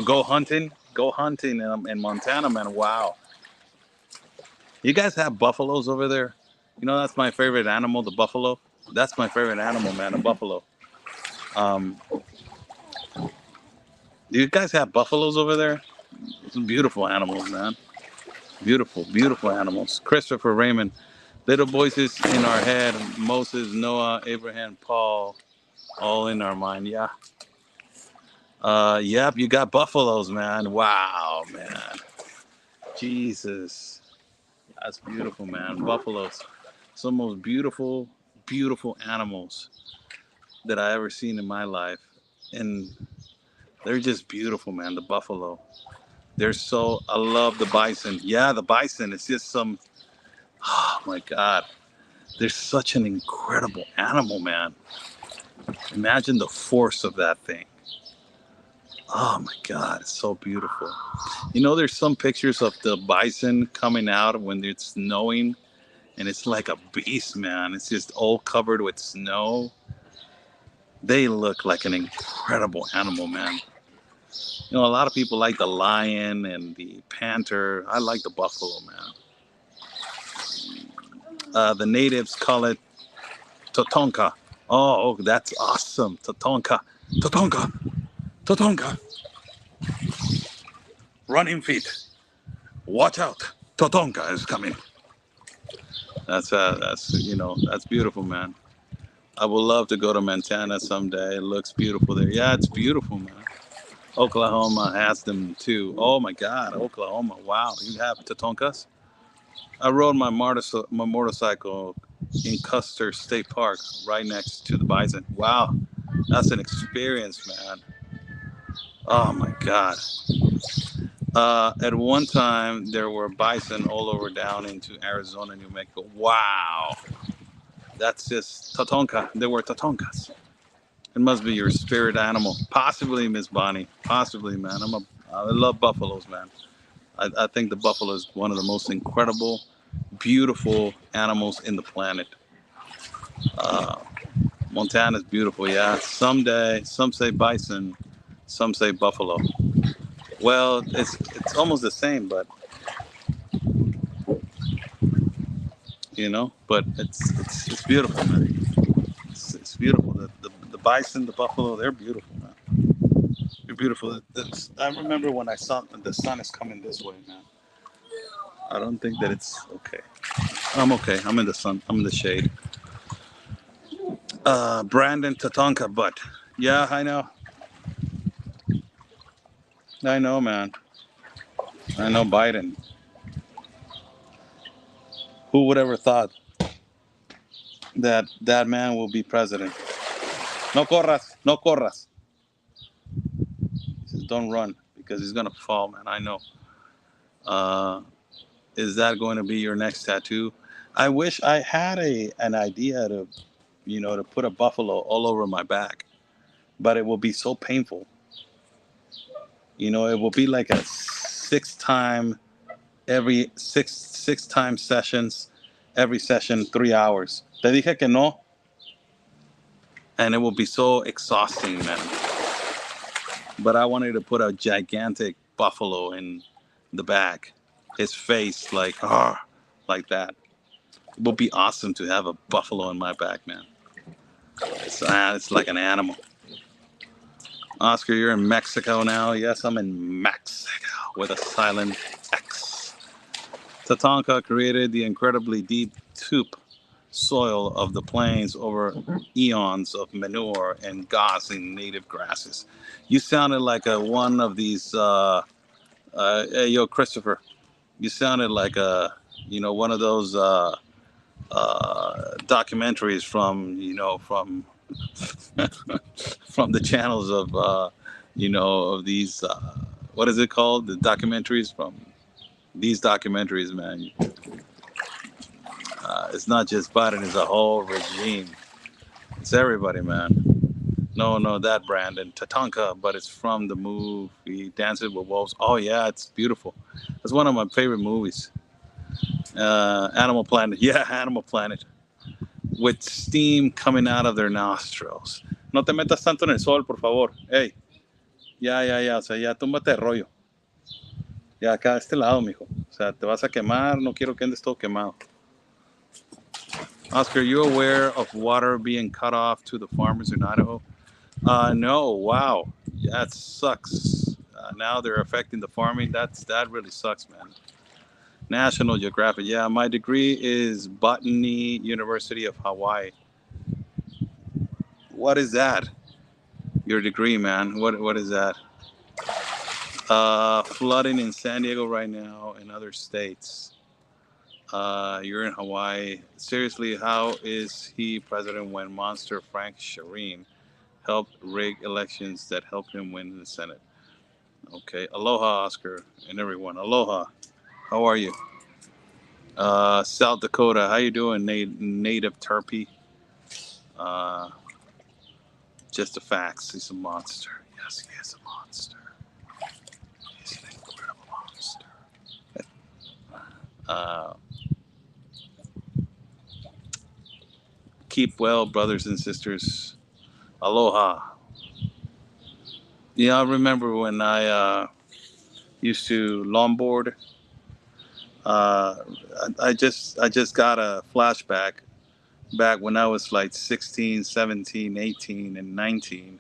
Go hunting. Go hunting in Montana, man. Wow. You guys have buffaloes over there? That's my favorite animal, the buffalo. That's my favorite animal, man, a buffalo. Um, do you guys have buffaloes over there? Some beautiful animals, man. Beautiful, beautiful animals. Christopher Raymond. Little voices in our head. Moses, Noah, Abraham, Paul. All in our mind. Yeah. Yep, you got buffaloes, man. Wow, man. Jesus. That's beautiful, man. Buffaloes. Some of the most beautiful, beautiful animals that I ever seen in my life. And they're just beautiful, man. The buffalo. I love the bison. Yeah, the bison. It's just oh my God. They're such an incredible animal, man. Imagine the force of that thing. Oh my God, it's so beautiful. There's some pictures of the bison coming out when it's snowing, and it's like a beast, man. It's just all covered with snow. They look like an incredible animal, man. A lot of people like the lion and the panther. I like the buffalo, man. The natives call it Tatanka. Oh, that's awesome. Tatanka. Tatanka. Tatanka. Running feet. Watch out. Tatanka is coming. That's beautiful, man. I would love to go to Montana someday. It looks beautiful there. Yeah, it's beautiful, man. Oklahoma has them too. Oh my God, Oklahoma! Wow, you have Tatonkas. I rode my motorcycle in Custer State Park, right next to the bison. Wow, that's an experience, man. Oh my God. At one time, there were bison all over down into Arizona, New Mexico. Wow, that's just Tatonka. There were Tatonkas. It must be your spirit animal, possibly Miss Bonnie. Possibly, man. I love buffaloes, man. I think the buffalo is one of the most incredible, beautiful animals in the planet. Uh, Montana is beautiful, yeah. Someday, some say bison, some say buffalo. Well, it's almost the same, but but it's beautiful, man. It's beautiful. The bison, the buffalo, they're beautiful, man. They're beautiful. I remember when I saw the sun is coming this way, man. I don't think that it's okay. I'm okay. I'm in the sun. I'm in the shade. Brandon Tatanka, but yeah, I know, man. I know Biden. Who would ever thought that that man will be president? No corras, no corras. He says, don't run because he's gonna fall, man. I know. Uh, is that going to be your next tattoo? I wish I had an idea to put a buffalo all over my back, but it will be so painful. It will be like a every six time sessions, every session 3 hours. Te dije que no, and it will be so exhausting, man. But I wanted to put a gigantic buffalo in the back, his face like that. It would be awesome to have a buffalo in my back, man. It's like an animal. Oscar, you're in Mexico now. Yes, I'm in Mexico with a silent X. Tatanka created the incredibly deep tube soil of the plains over eons of manure and grazing native grasses. You sounded like one of these. Hey, yo, Christopher. You sounded like one of those documentaries from from the channels of these. What is it called? The documentaries from these documentaries, man. It's not just Biden; it's a whole regime. It's everybody, man. No, no, that Brandon Tatanka, but it's from the movie Dancing with Wolves. Oh yeah, it's beautiful. It's one of my favorite movies. Animal Planet. Yeah, Animal Planet. With steam coming out of their nostrils. No te metas tanto en el sol, por favor. Hey, ya. O sea, ya túmbate de rollo. Ya acá a este lado, mijo. O sea, te vas a quemar. No quiero que andes todo quemado. Oscar, are you aware of water being cut off to the farmers in Idaho? No. Wow. That sucks. Now they're affecting the farming. That really sucks, man. National Geographic. Yeah, my degree is Botany, University of Hawaii. What is that? Your degree, man. What is that? Flooding in San Diego right now and other states. You're in Hawaii. Seriously, how is he president when monster Frank Shireen helped rig elections that helped him win the Senate? Okay. Aloha, Oscar, and everyone. Aloha. How are you? South Dakota. How you doing, native Turpy? Uh, just the facts. He's a monster. Yes, he is a monster. He's an incredible monster. Uh, keep well, brothers and sisters. Aloha. Yeah, I remember when I used to longboard. Uh, I just got a flashback back when I was like 16, 17, 18, and 19.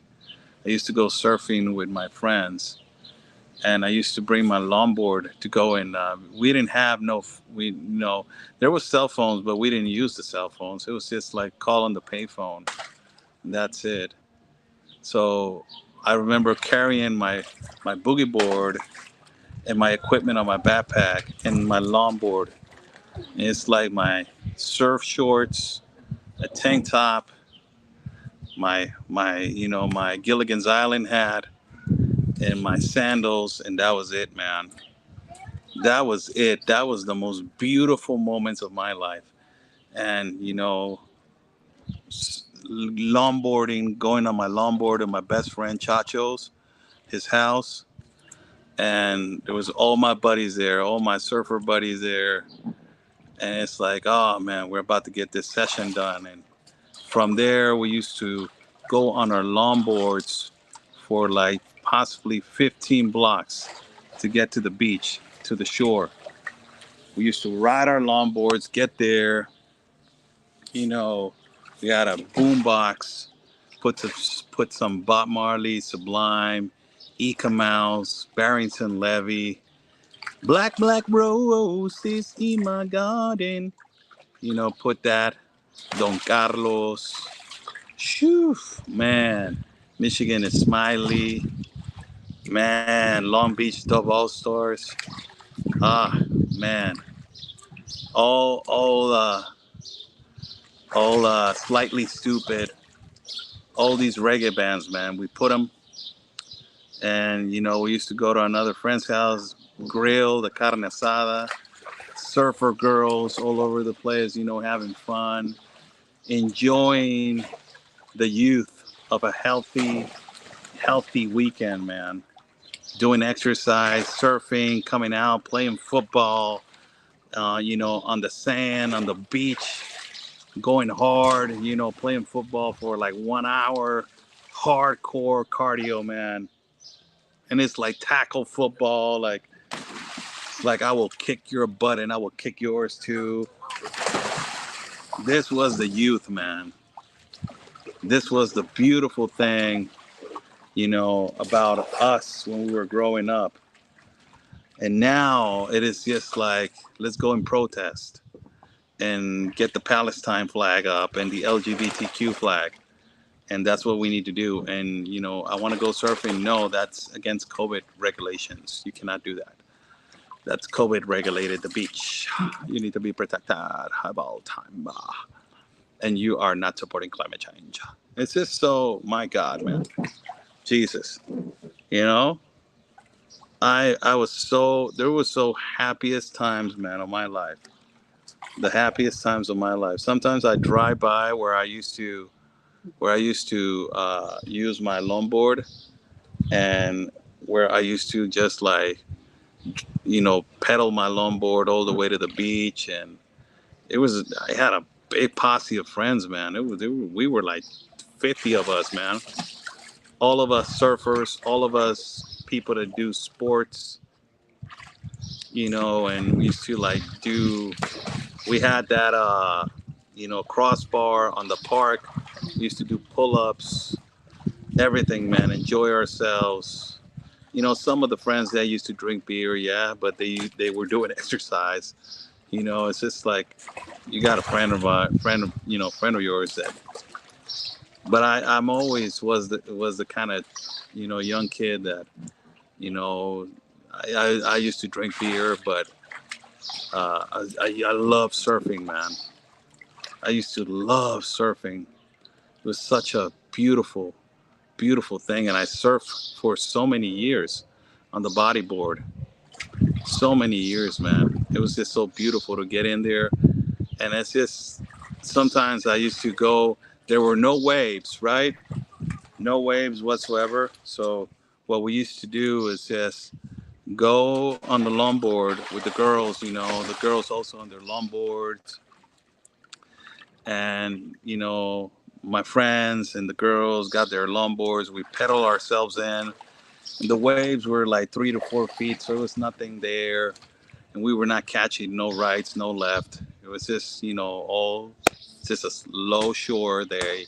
I used to go surfing with my friends, and I used to bring my longboard to go and we didn't have there was cell phones, but we didn't use the cell phones. It was just like calling the payphone. And that's it. So I remember carrying my boogie board and my equipment on my backpack and my longboard. And it's like my surf shorts, a tank top, my Gilligan's Island hat, and my sandals, and that was it, man. That was it. That was the most beautiful moments of my life. And longboarding, going on my longboard with my best friend Chacho's, his house, and there was all my buddies there, all my surfer buddies there, and it's like, oh man, we're about to get this session done. And from there, we used to go on our longboards for like possibly 15 blocks to get to the beach, to the shore. We used to ride our longboards, get there. You know, we had a boom box, put some Bob Marley, Sublime, Eka Mouse, Barrington Levy, Black Black Roses in my garden. Put that, Don Carlos. Shoo, man. Michigan is Smiley. Man, Long Beach Dove All Stars. Ah, man. All Slightly Stupid. All these reggae bands, man. We put them, and we used to go to another friend's house, grill the carne asada, surfer girls all over the place, having fun, enjoying the youth of a healthy weekend, man. Doing exercise, surfing, coming out, playing football, on the sand, on the beach, going hard, playing football for like 1 hour, hardcore cardio, man. And it's like tackle football, like I will kick your butt and I will kick yours too. This was the youth, man. This was the beautiful thing, about us when we were growing up. And now it is just like, let's go and protest and get the Palestine flag up and the LGBTQ flag. And that's what we need to do. And, I want to go surfing. No, that's against COVID regulations. You cannot do that. That's COVID regulated, the beach. You need to be protected about time. And you are not supporting climate change. It's just so, my God, man. Jesus. You know? I was there was so happiest times, man, of my life. The happiest times of my life. Sometimes I drive by where I used to use my longboard, and where I used to just like, pedal my longboard all the way to the beach. And I had a big posse of friends, man. We were like 50 of us, man. All of us surfers, all of us people that do sports, and we used to like we had that, crossbar on the park. We used to do pull-ups, everything, man, enjoy ourselves. Some of the friends that used to drink beer, yeah, but they were doing exercise. It's just like, you got a friend of yours that. But I'm always was the kind of, young kid that, you know, I used to drink beer, but I love surfing, man. I used to love surfing. It was such a beautiful thing, and I surfed for so many years on the bodyboard. So many years, man. It was just so beautiful to get in there, and it's just, sometimes I used to go. There were no waves, right? No waves whatsoever. So what we used to do is just go on the longboard with the girls. The girls also on their longboards, and my friends and the girls got their longboards. We pedal ourselves in. And the waves were like 3 to 4 feet, so it was nothing there. And we were not catching no rights, no left. It was just, all just a low shore there.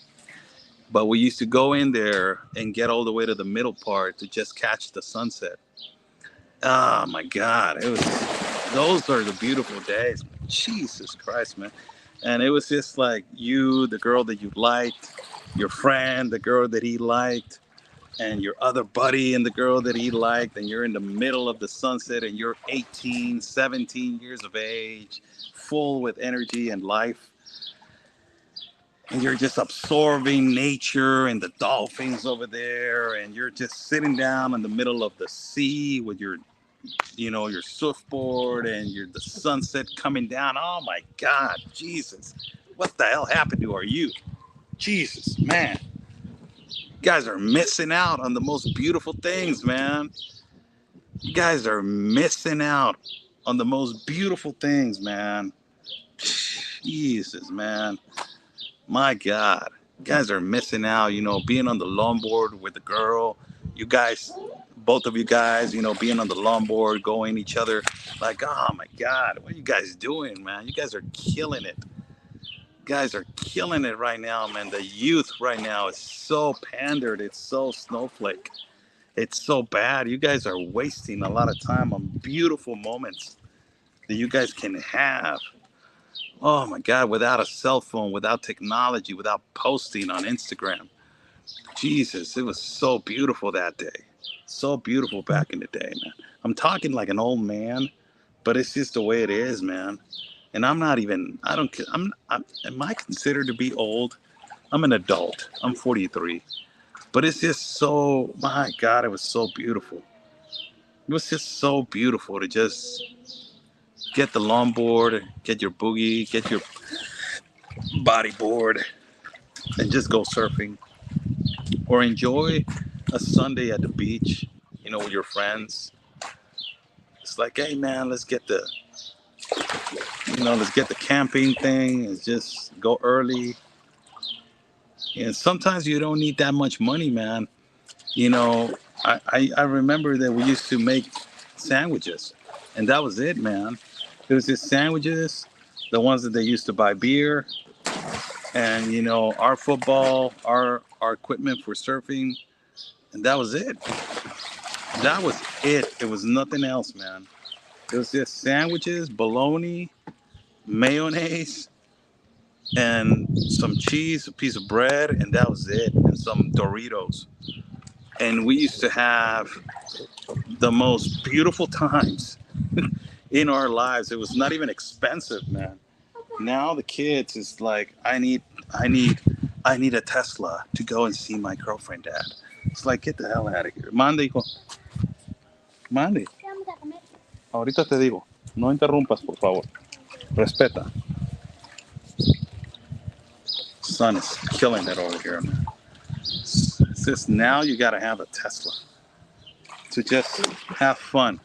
But we used to go in there and get all the way to the middle part to just catch the sunset. Oh my God. Those are the beautiful days. Jesus Christ, man. And it was just like you, the girl that you liked, your friend, the girl that he liked. and your other buddy and the girl that he liked, and you're in the middle of the sunset, and you're 18, 17 years of age, full with energy and life, and you're just absorbing nature and the dolphins over there, and you're just sitting down in the middle of the sea with your, your surfboard, and the sunset coming down. Oh my God, Jesus, what the hell happened to our youth? Jesus, man, you guys are missing out on the most beautiful things, man. You guys are missing out on the most beautiful things, man. Jesus, man. My God. You guys are missing out, being on the longboard with the girl. You guys, both of you guys, being on the longboard, going each other. Like, oh my God, what are you guys doing, man? You guys are killing it. You guys are killing it right now, man. The youth right now is so pandered. It's so snowflake. It's so bad. You guys are wasting a lot of time on beautiful moments that you guys can have. Oh my God, without a cell phone, without technology, without posting on Instagram. Jesus, it was so beautiful that day. So beautiful back in the day, man. I'm talking like an old man, but it's just the way it is, man. And I'm not even, I don't, am I considered to be old? I'm an adult. I'm 43. But it's just so, my God, it was so beautiful. It was just so beautiful to just get the longboard, get your boogie, get your bodyboard, and just go surfing. Or enjoy a Sunday at the beach, with your friends. It's like, hey man, let's get the camping thing and just go early. And sometimes you don't need that much money, man. You know, I remember that we used to make sandwiches, and that was it, man. It was just sandwiches, the ones that they used to buy beer, and our football, our equipment for surfing, and that was it. That was it. It was nothing else, man. It was just sandwiches, bologna, mayonnaise, and some cheese, a piece of bread, and that was it, and some Doritos. And we used to have the most beautiful times in our lives. It was not even expensive, man. Now the kids is like, I need a Tesla to go and see my girlfriend, Dad. It's like, get the hell out of here. Mande, hijo. Mande. Ahorita te digo. No interrumpas, por favor. Respeta. Sun is killing it over here, man. It's just now you gotta have a Tesla to just have fun.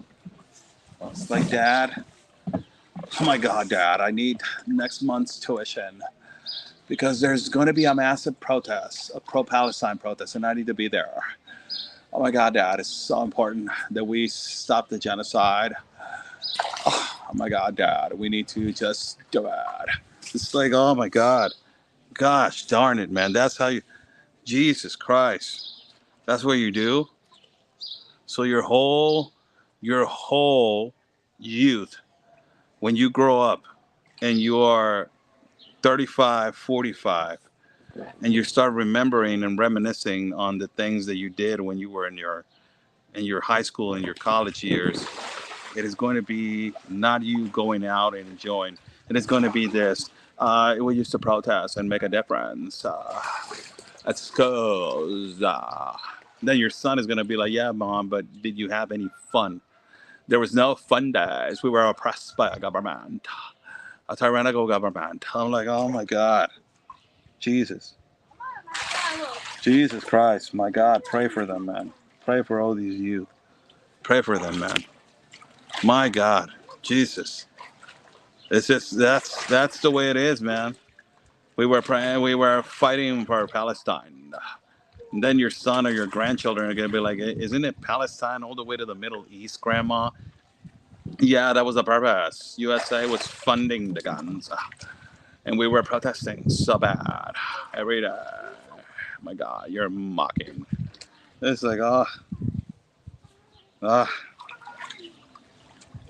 It's like, Dad, oh my God, Dad, I need next month's tuition because there's going to be a massive protest, a pro-Palestine protest, and I need to be there. Oh my God, Dad, it's so important that we stop the genocide. Oh my God, Dad, we need to just do it. It's like, oh my God, gosh darn it, man. That's how you, Jesus Christ. That's what you do. So your whole youth, when you grow up and you are 35, 45, and you start remembering and reminiscing on the things that you did when you were in your high school and your college years, it is going to be not you going out and enjoying. It is going to be this. We used to protest and make a difference at schools. Then your son is going to be like, yeah, Mom, but did you have any fun? There was no fun days. We were oppressed by a government, a tyrannical government. I'm like, oh my God. Jesus. Jesus Christ. My God. Pray for them, man. Pray for all these youth. Pray for them, man. My God. Jesus. It's just, that's the way it is, man. We were praying, we were fighting for Palestine. And then your son or your grandchildren are going to be like, isn't it Palestine all the way to the Middle East, Grandma? Yeah, that was the purpose. USA was funding the guns. And we were protesting so bad every day. My God, you're mocking. It's like, uh,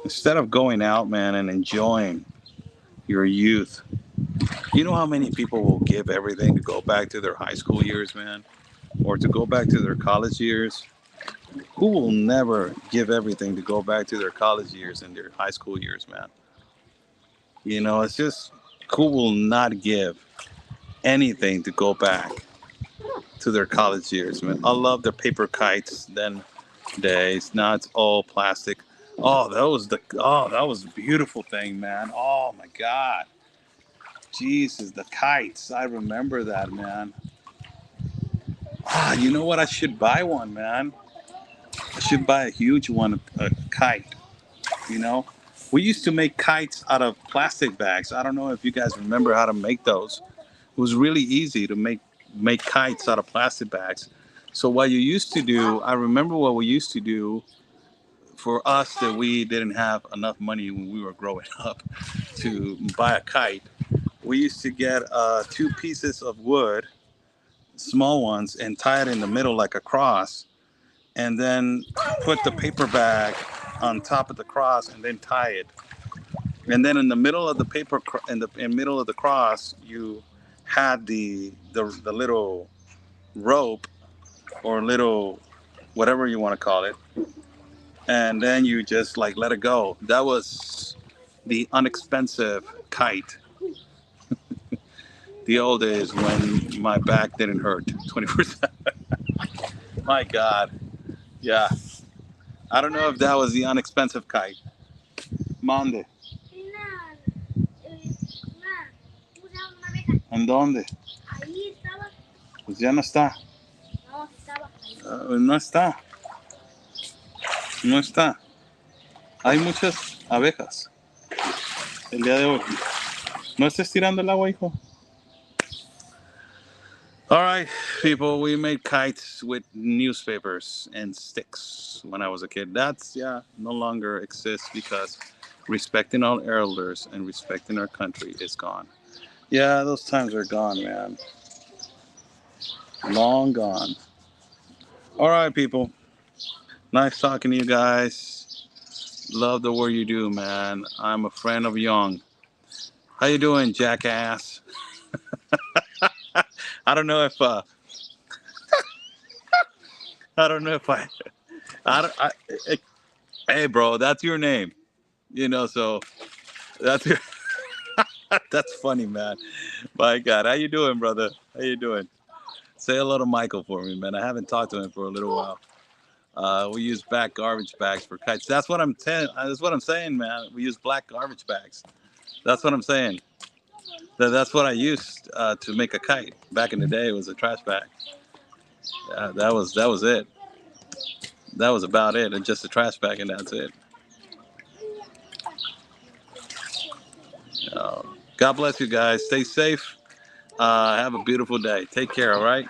instead of going out, man, and enjoying your youth, you know how many people will give everything to go back to their high school years, man? or to go back to their college years. Who will never give everything to go back to their college years and their high school years, man? You know, it's just who will not give anything to go back to their college years, man. I love the paper kites then days. Now it's all plastic. That was a beautiful thing, man. Oh my God. Jesus, the kites. I remember that, man. Ah, you know what? I should buy one, man. I should buy a huge one, a kite. You know, we used to make kites out of plastic bags. I don't know if you guys remember how to make those. It was really easy to make kites out of plastic bags. So what you used to do, I remember what we used to do for us that we didn't have enough money when we were growing up to buy a kite. We used to get two pieces of wood, small ones, and tie it in the middle like a cross, and then put the paper bag on top of the cross, and then tie it. And then in the middle of the in the middle of the cross, you had the little rope or little whatever you want to call it, and then you just like let it go. That was the inexpensive kite. The old days when my back didn't hurt 24/7. My God, yeah. I don't know if that was the inexpensive kite. Mande. ¿En dónde? Ahí estaba. Pues ya no está. No, estaba ahí. No está. No está. Hay muchas abejas el día de hoy. No estés tirando el agua, hijo. All right, people, we made kites with newspapers and sticks when I was a kid. That's, yeah, no longer exists because respecting our elders and respecting our country is gone. Yeah, those times are gone, man. Long gone. All right, people. Nice talking to you guys. Love the work you do, man. I'm a friend of Young. How you doing, jackass? I don't know if I don't know if I don't I, hey bro, that's your name. You know, so that's your that's funny, man. My God, how you doing, brother? How you doing? Say hello to Michael for me, man. I haven't talked to him for a little while. We use black garbage bags for kites. That's what I'm saying. That's what I'm saying, man. We use black garbage bags. That's what I'm saying. That's what I used to make a kite back in the day. It was a trash bag. That was it. That was about it. And just a trash bag, and that's it. God bless you guys. Stay safe. Have a beautiful day. Take care. All right.